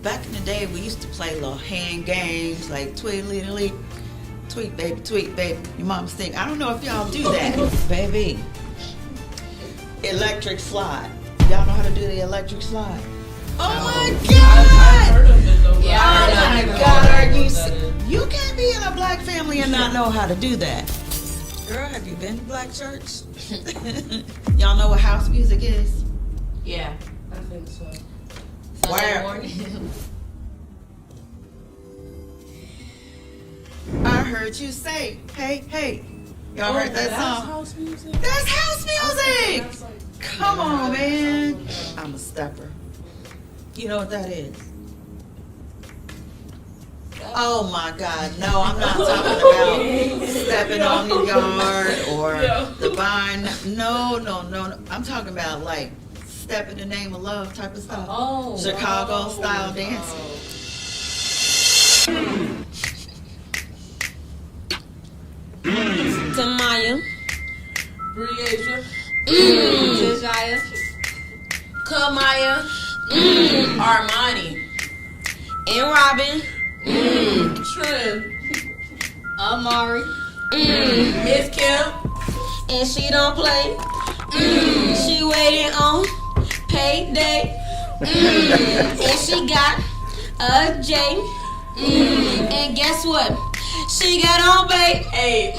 Back in the day, we used to play little hand games like tweet baby, your mama's thing. I don't know if y'all do that, baby. Electric slide. Y'all know how to do the electric slide? Oh my God! I've heard of it though. Yeah, oh my God! Are you? You can't be in a black family and not know how to do that. Girl, have you been to black church? Y'all know what house music is? Yeah, I think so. Where? I heard you say, hey, hey. Y'all heard that song? House music? That's house music! That's like, Come on, man. I'm a stepper. You know what that is? Oh my God, no, I'm not talking about stepping on the yard or the vine. No. I'm talking about like step in the name of love type of stuff. Oh, Chicago style dancing. Tamaya, Breasia, Josiah, Kamaya, Armani, and Robin, Trin, Amari, Miss Kimp, and she don't play. She waiting on payday, and she got a J. And guess what? She got on babe. Hey.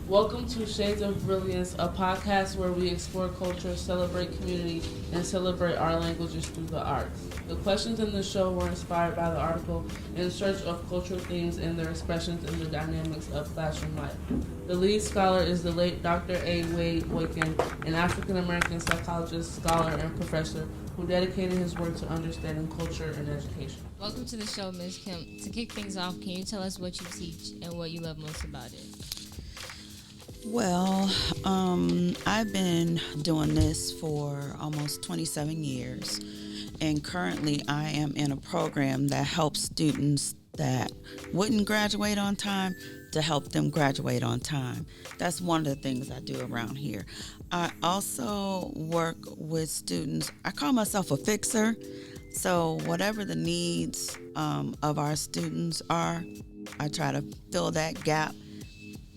Welcome to Shades of Brilliance, a podcast where we explore culture, celebrate community, and celebrate our languages through the arts. The questions in the show were inspired by the article In Search of Cultural Themes and Their Expressions in the Dynamics of Classroom Life. The lead scholar is the late Dr. A. Wade Boykin, an African-American psychologist, scholar, and professor who dedicated his work to understanding culture and education. Welcome to the show, Ms. Kimp. To kick things off, can you tell us what you teach and what you love most about it? Well, I've been doing this for almost 27 years, and currently I am in a program that helps students that wouldn't graduate on time to help them graduate on time. That's one of the things I do around here. I also work with students. I call myself a fixer, so whatever the needs of our students are, I try to fill that gap,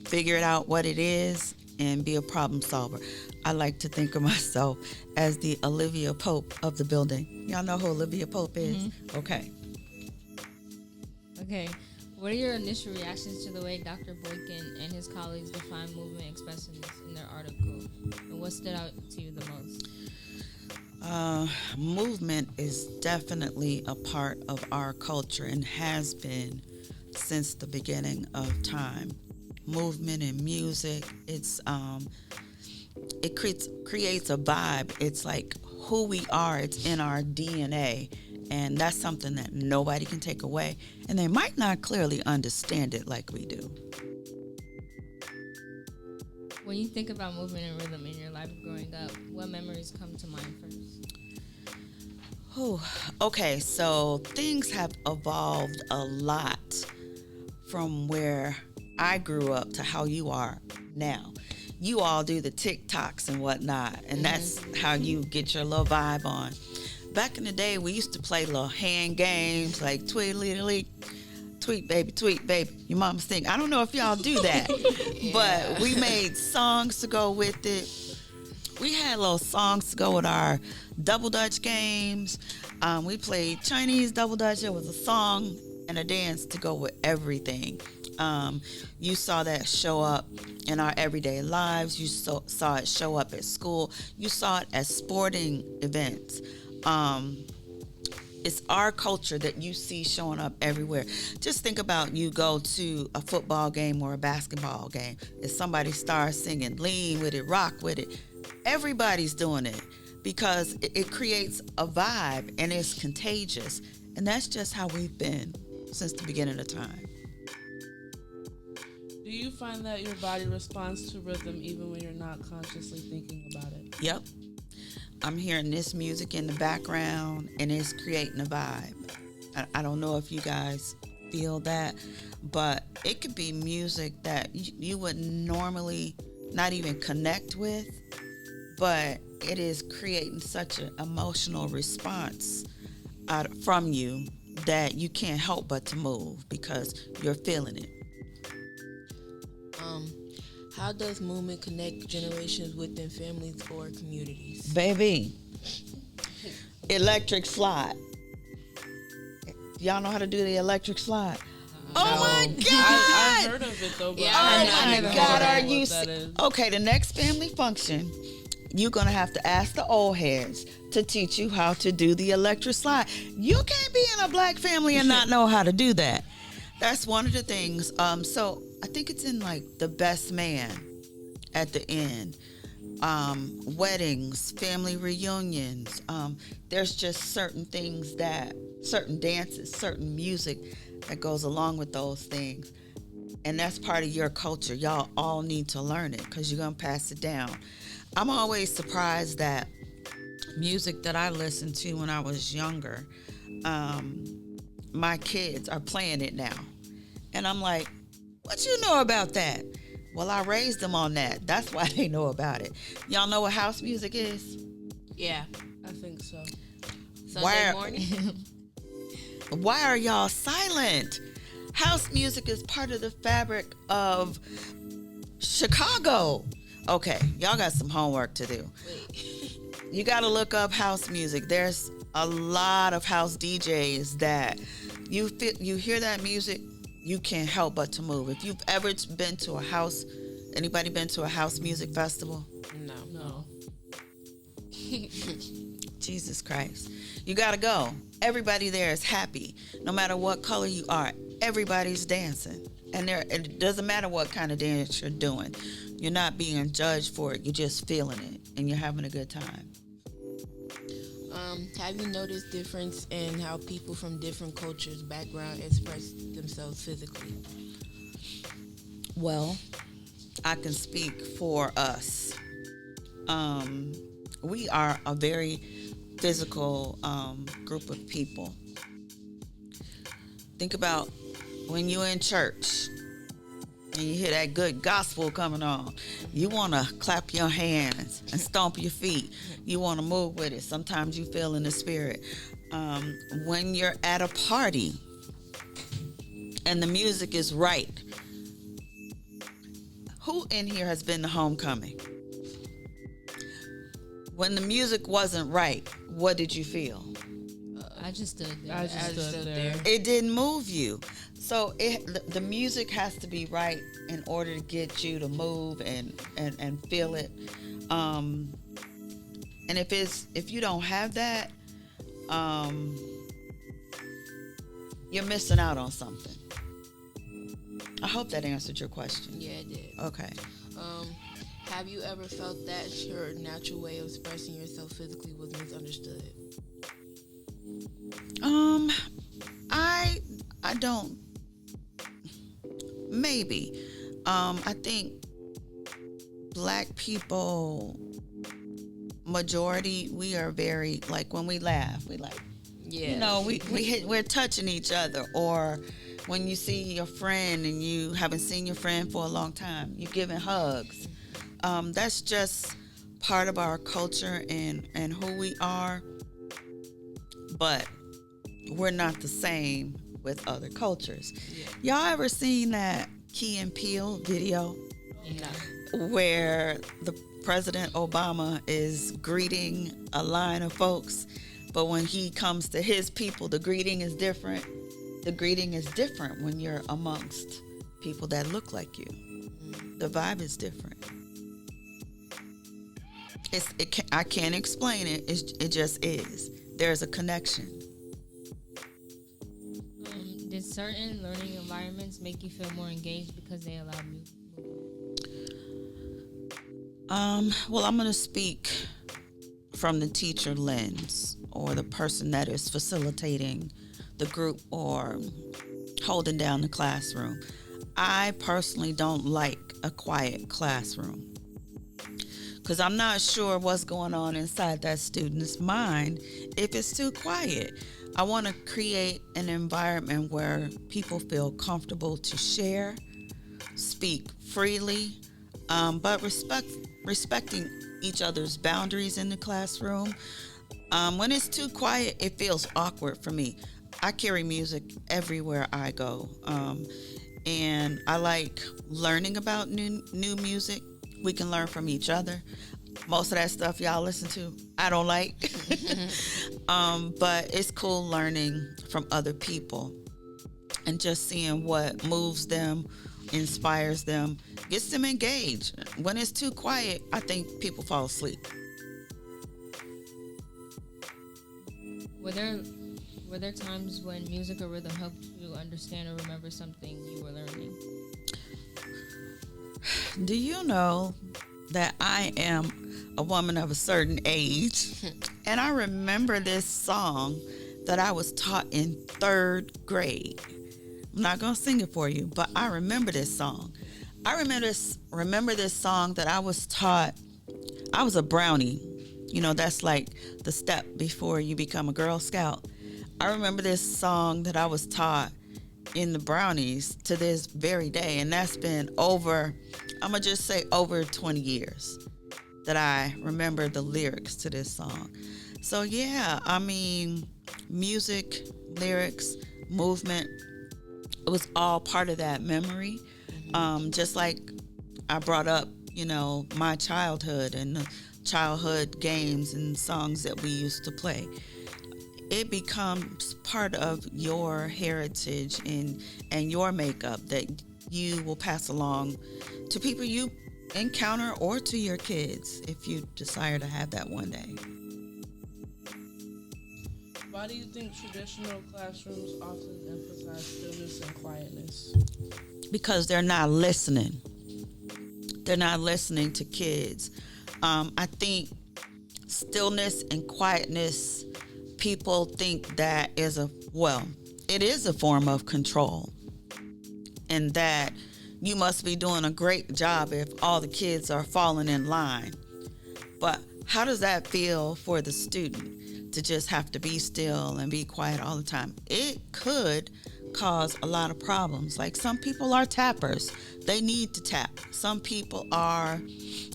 figure it out what it is, and be a problem solver. I like to think of myself as the Olivia Pope of the building. Y'all know who Olivia Pope is? Mm-hmm. Okay. Okay. What are your initial reactions to the way Dr. Boykin and his colleagues define movement expressiveness in their article? And what stood out to you the most? Movement is definitely a part of our culture and has been since the beginning of time. Movement and music, it creates a vibe. It's like who we are. It's in our DNA, and that's something that nobody can take away, and they might not clearly understand it like we do. When you think about movement and rhythm in your life growing up, what memories come to mind first? Okay, so things have evolved a lot from where I grew up to how you are now. You all do the TikToks and whatnot, and that's how you get your little vibe on. Back in the day, we used to play little hand games like tweet baby, your mama's thing. I don't know if y'all do that, but we made songs to go with it. We had little songs to go with our double dutch games. We played Chinese double dutch. It was a song and a dance to go with everything. You saw that show up in our everyday lives. You saw it show up at school. You saw it at sporting events. It's our culture that you see showing up everywhere. Just think about you go to a football game or a basketball game. If somebody starts singing, lean with it, rock with it, everybody's doing it because it creates a vibe and it's contagious. And that's just how we've been since the beginning of time. Do you find that your body responds to rhythm even when you're not consciously thinking about it? Yep. I'm hearing this music in the background and it's creating a vibe. I don't know if you guys feel that, but it could be music that you would normally not even connect with, but it is creating such an emotional response from you that you can't help but to move because you're feeling it. How does movement connect generations within families or communities? Baby, electric slide. Y'all know how to do the electric slide? Oh my God! I heard of it though, but Yeah, I Oh my know God, are what you that is. okay? The next family function, you're gonna have to ask the old heads to teach you how to do the electric slide. You can't be in a black family and not know how to do that. That's one of the things. So I think it's in like The Best Man at the end. Weddings, family reunions. There's just certain things certain dances, certain music that goes along with those things. And that's part of your culture. Y'all all need to learn it because you're going to pass it down. I'm always surprised that music that I listened to when I was younger, my kids are playing it now. And I'm like, what you know about that? Well, I raised them on that. That's why they know about it. Y'all know what house music is? Yeah. I think so. Sunday morning. Why are y'all silent? House music is part of the fabric of Chicago. Okay, y'all got some homework to do. You got to look up house music. There's a lot of house DJs that you hear that music, you can't help but to move. If you've ever been to anybody been to a house music festival? No. Jesus Christ. You got to go. Everybody there is happy. No matter what color you are, everybody's dancing. And it doesn't matter what kind of dance you're doing. You're not being judged for it. You're just feeling it. And you're having a good time. Have you noticed difference in how people from different cultures, background express themselves physically? Well, I can speak for us. We are a very physical group of people. Think about when you're in church and you hear that good gospel coming on. You want to clap your hands and stomp your feet. You want to move with it. Sometimes you feel in the spirit. When you're at a party and the music is right. Who in here has been to homecoming? When the music wasn't right, what did you feel? I just stood there. I just stood there. It didn't move you. So the music has to be right in order to get you to move and feel it. And if you don't have that, you're missing out on something. I hope that answered your question. Yeah, it did. Okay. Have you ever felt that your natural way of expressing yourself physically was misunderstood? I don't. Maybe. I think black people, majority, we are very, like, when we laugh, we like, Yeah. you know, we're touching each other. Or when you see your friend and you haven't seen your friend for a long time, you're giving hugs. That's just part of our culture and who we are. But we're not the same with other cultures. Yeah. Y'all ever seen that Key and Peele video? No. Where the President Obama is greeting a line of folks, but when he comes to his people, the greeting is different. The greeting is different when you're amongst people that look like you. The vibe is different. I can't explain it. It just is. There's a connection. Did certain learning environments make you feel more engaged because they allowed you? Well, I'm going to speak from the teacher lens, or the person that is facilitating the group or holding down the classroom. I personally don't like a quiet classroom because I'm not sure what's going on inside that student's mind if it's too quiet. I want to create an environment where people feel comfortable to share, speak freely, but respecting each other's boundaries in the classroom. When it's too quiet, it feels awkward for me. I carry music everywhere I go, and I like learning about new music. We can learn from each other. Most of that stuff y'all listen to, I don't like, but it's cool learning from other people and just seeing what moves them, inspires them, gets them engaged. When it's too quiet, I think people fall asleep. Were there times when music or rhythm helped you understand or remember something you were learning? Do you know that I am a woman of a certain age? And I remember this song that I was taught in 3rd grade. I'm not going to sing it for you, but I remember this song. I remember this song that I was taught. I was a brownie. You know, that's like the step before you become a Girl Scout. I remember this song that I was taught in the brownies to this very day, and that's been over, I'm going to just say over 20 years that I remember the lyrics to this song. So yeah, I mean, music, lyrics, movement, it was all part of that memory. Just like I brought up, you know, my childhood and the childhood games and songs that we used to play. It becomes part of your heritage and your makeup that you will pass along to people you encounter or to your kids if you desire to have that one day. Why do you think traditional classrooms often emphasize stillness and quietness? Because they're not listening. They're not listening to kids. I think stillness and quietness, people think that it is a form of control, and that you must be doing a great job if all the kids are falling in line. But how does that feel for the student to just have to be still and be quiet all the time? It could cause a lot of problems. Like, some people are tappers. They need to tap. Some people are,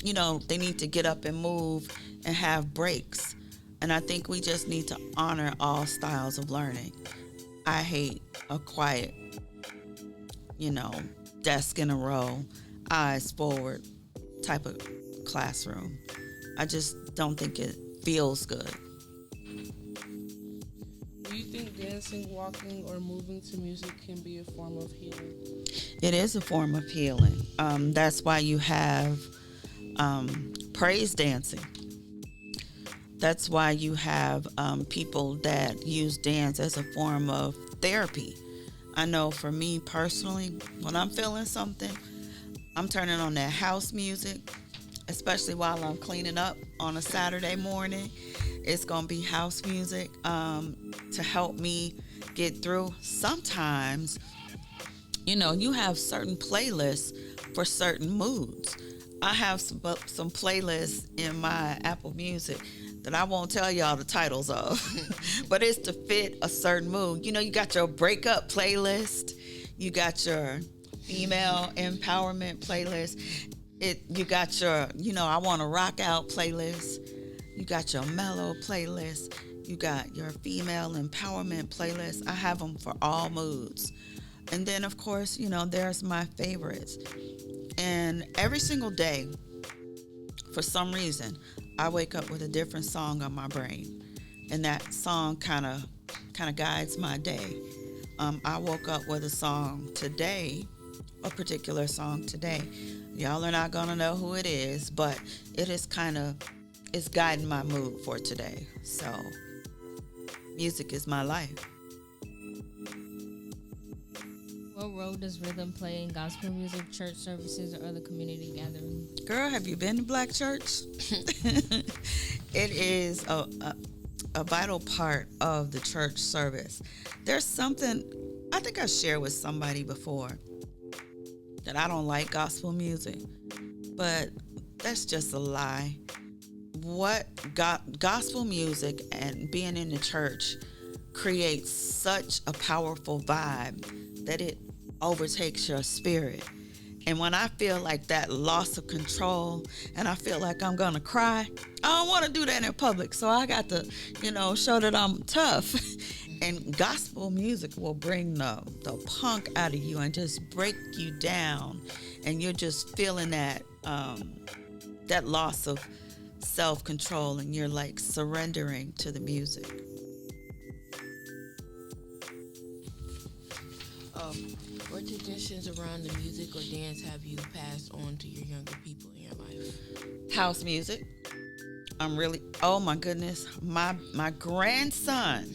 you know, they need to get up and move and have breaks. And I think we just need to honor all styles of learning. I hate a quiet, you know, desk in a row, eyes forward type of classroom. I just don't think it feels good. Do you think dancing, walking, or moving to music can be a form of healing? It is a form of healing. That's why you have praise dancing. That's why you have people that use dance as a form of therapy. I know for me personally, when I'm feeling something, I'm turning on that house music, especially while I'm cleaning up on a Saturday morning. It's going to be house music to help me get through. Sometimes, you know, you have certain playlists for certain moods. I have some playlists in my Apple Music that I won't tell y'all the titles of, but it's to fit a certain mood. You know, you got your breakup playlist, you got your female empowerment playlist, you got your, you know, I want to rock out playlist, you got your mellow playlist, you got your female empowerment playlist. I have them for all moods. And then, of course, you know, there's my favorites. And every single day, for some reason, I wake up with a different song on my brain, and that song kind of guides my day. I woke up with a song today, a particular song today. Y'all are not gonna know who it is, but it's guiding my mood for today. So, music is my life. What role does rhythm play in gospel music, church services, or other community gatherings? Girl, have you been to Black church? It is a vital part of the church service. There's something, I think I shared with somebody before, that I don't like gospel music, but that's just a lie. What gospel music and being in the church creates such a powerful vibe that it overtakes your spirit. And when I feel like that loss of control and I feel like I'm gonna cry, I don't want to do that in public, so I got to, show that I'm tough. And gospel music will bring the punk out of you and just break you down, and you're just feeling that that loss of self-control, and you're like surrendering to the music. What traditions around the music or dance have you passed on to your younger people in your life? House music. Oh my goodness, my grandson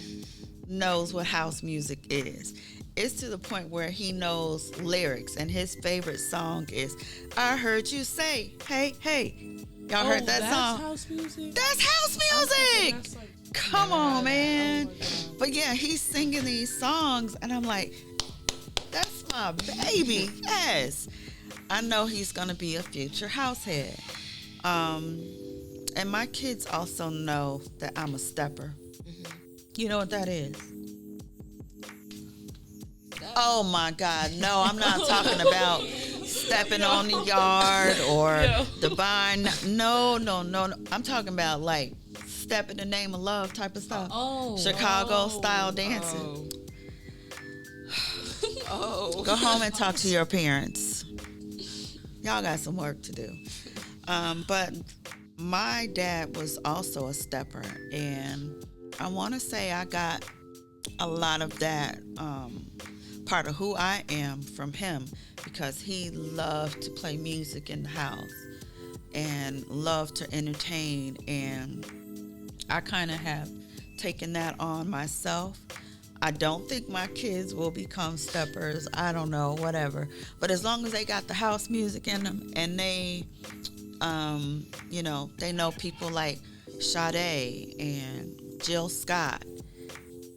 knows what house music is. It's to the point where he knows lyrics, and his favorite song is "I Heard You Say Hey Hey." Y'all heard that song? House music? That's house music. Come on, man. But yeah, he's singing these songs, and I'm like, that's my baby. Yes, I know he's gonna be a future house head. And my kids also know that I'm a stepper. You know what that is? Oh my God, no, I'm not talking about stepping on the yard or the vine. No. I'm talking about like step in the name of love type of stuff. Chicago style dancing. Go home and talk to your parents. Y'all got some work to do. But my dad was also a stepper, and I want to say I got a lot of that part of who I am from him, because he loved to play music in the house and loved to entertain, and I kind of have taken that on myself. I don't think my kids will become steppers. I don't know, whatever. But as long as they got the house music in them, and they, they know people like Sade and Jill Scott.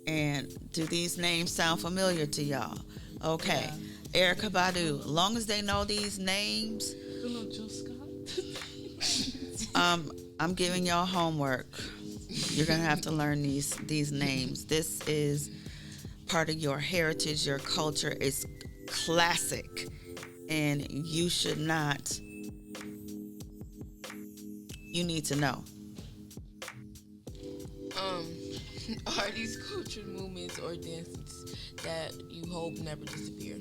And do these names sound familiar to y'all? Okay. Yeah. Erykah Badu. As long as they know these names, Jill Scott. I'm giving y'all homework. You're gonna have to learn these names. This is part of your heritage, your culture. Is classic, and you should not. You need to know. Are these culture movements or dances that you hope never disappear?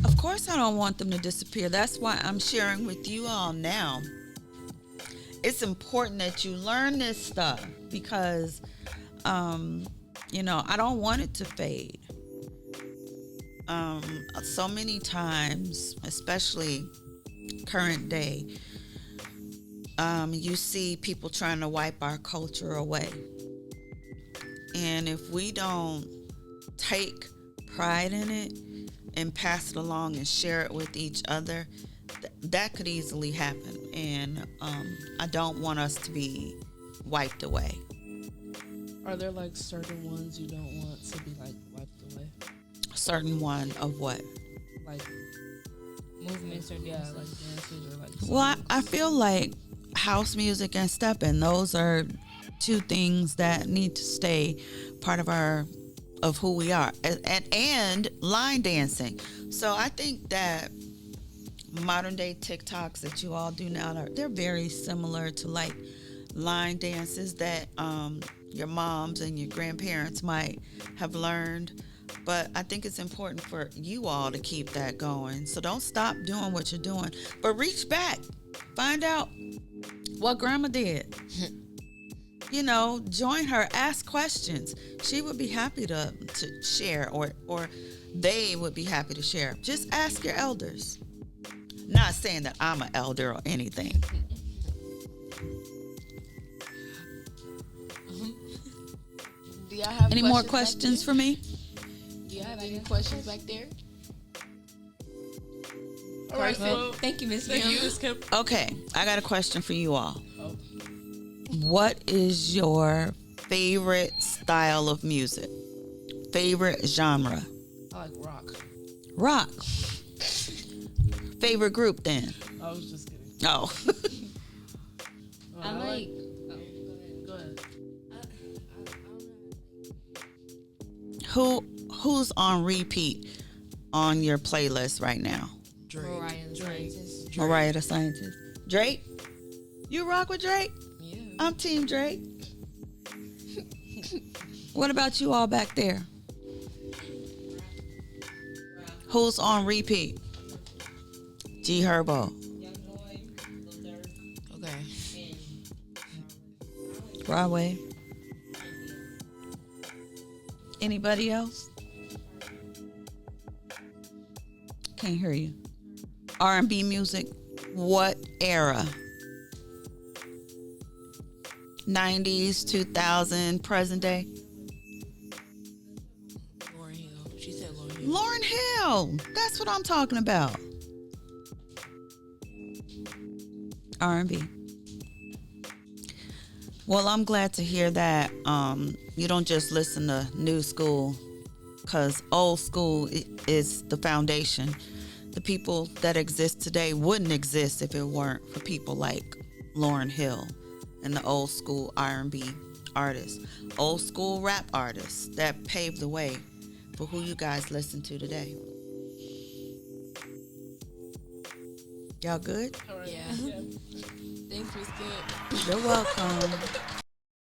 Of course I don't want them to disappear. That's why I'm sharing with you all now. It's important that you learn this stuff, because, I don't want it to fade. So many times, especially current day, you see people trying to wipe our culture away. And if we don't take pride in it and pass it along and share it with each other, that could easily happen. And I don't want us to be wiped away. Are there like certain ones you don't want to be like wiped away? Certain one of what? Like Movements or dances. like dances or like Well, songs. I feel like house music and stepping, those are two things that need to stay part of who we are, and line dancing. So I think that modern day TikToks that you all do now, they're very similar to like line dances that your moms and your grandparents might have learned. But I think it's important for you all to keep that going. So don't stop doing what you're doing, but reach back, find out what grandma did. Join her, ask questions. She would be happy to share, or they would be happy to share. Just ask your elders. Not saying that I'm an elder or anything. Do y'all have Any more questions for me? Do you have any questions back there? All right, so Thank you, Miss thank you, Kim. Miss Kimp. Okay, I got a question for you all. What is your favorite style of music? Favorite genre? I like rock. Rock. Favorite group then? I was just kidding. Oh. I like. Go ahead. Who's on repeat on your playlist right now? Mariah the Scientist. Mariah the Scientist. Drake? You rock with Drake? Yeah. I'm Team Drake. What about you all back there? Who's on repeat? G Herbo. Okay. Broadway. Anybody else? Can't hear you. R&B music. What era? 90s, 2000, present day? Lauryn Hill. She said Lauryn Hill. Lauryn Hill. That's what I'm talking about. R&B. Well, I'm glad to hear that you don't just listen to new school, because old school is the foundation. The people that exist today wouldn't exist if it weren't for people like Lauryn Hill and the old school R&B artists, old school rap artists that paved the way for who you guys listen to today. Y'all good? Yeah. Thanks, Miss Kimp. You're welcome.